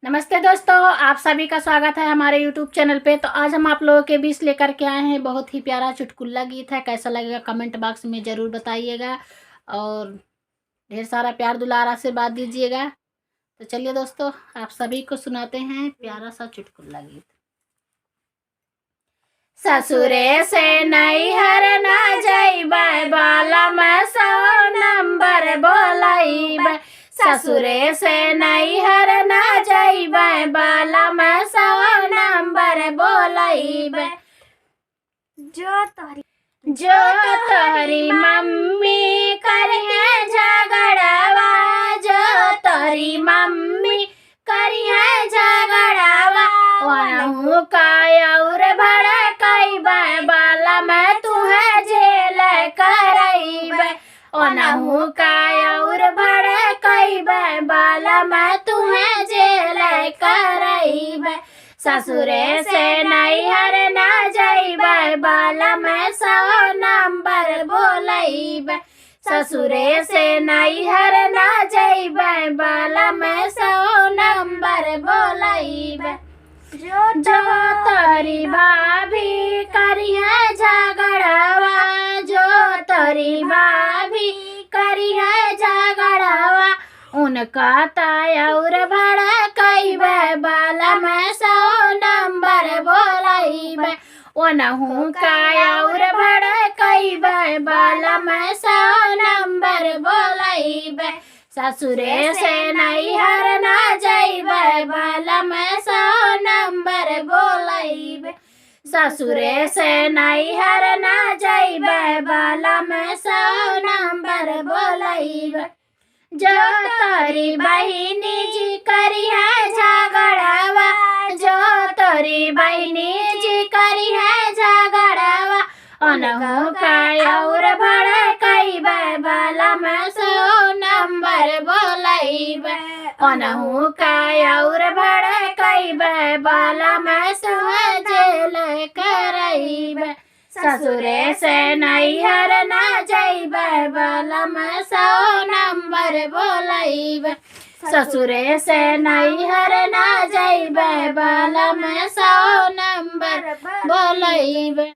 नमस्ते दोस्तों, आप सभी का स्वागत है हमारे YouTube चैनल पे। तो आज हम आप लोगों के बीच लेकर के आए हैं बहुत ही प्यारा चुटकुला गीत है। कैसा लगेगा कमेंट बॉक्स में ज़रूर बताइएगा और ढेर सारा प्यार दुलार आशीर्वाद दीजिएगा। तो चलिए दोस्तों, आप सभी को सुनाते हैं प्यारा सा चुटकुला गीत। ससुरे से नैहर ना जइबै, बाला में 100 नंबर बोलैबै। ससुरे से नैहर ना जइबै, बाला में 100 नंबर बोलैबै। जो तोहरी मम्मी करिहे झगड़ावा, जो तोहरी मम्मी करिहे झगड़ावा, वनहु का और भड़कैबै, बाला में तुहे जेल करैबै। वनहु का और भड़कैबै, बाला में तुहे जेल करैबै। ससुरे से नैहर ना जइबै, बाला में 100 नंबर बोलैबै। ससुरे से नैहर ना जइबै, बाला में 100 नंबर बोलैबै। जो तोरी भाभी करिहे झगड़ावा, जो तोरी भाभी करिहे झगड़ावा, उनका और भड़कैबै, बाला में 100 नंबर बोलैबै। ओनहु का और भड़कैबै, बाला में 100 नंबर बोलैबै। ससुरे से नैहर ना जइबै, बाला में 100 नंबर बोलैबै। ससुरे से नैहर ना जइबै, बाला में 100 नंबर बोलैबै। जो तोरी बहिनी जी करिहे झगड़ावा, जो तोरी बहिनी जी करिहे झगड़ावा, ओनहु का और भड़कैबै, बाला में 100 नंबर बोलैबै। ओनहु का और भड़कैबै, बाला में तुहे जेल करैबै। ससुरे से नैहर ना जइबै, बाला में 100 नंबर बोलैबै। ससुरे से नैहर ना जइबै, बाला में 100 नंबर बोलैबै।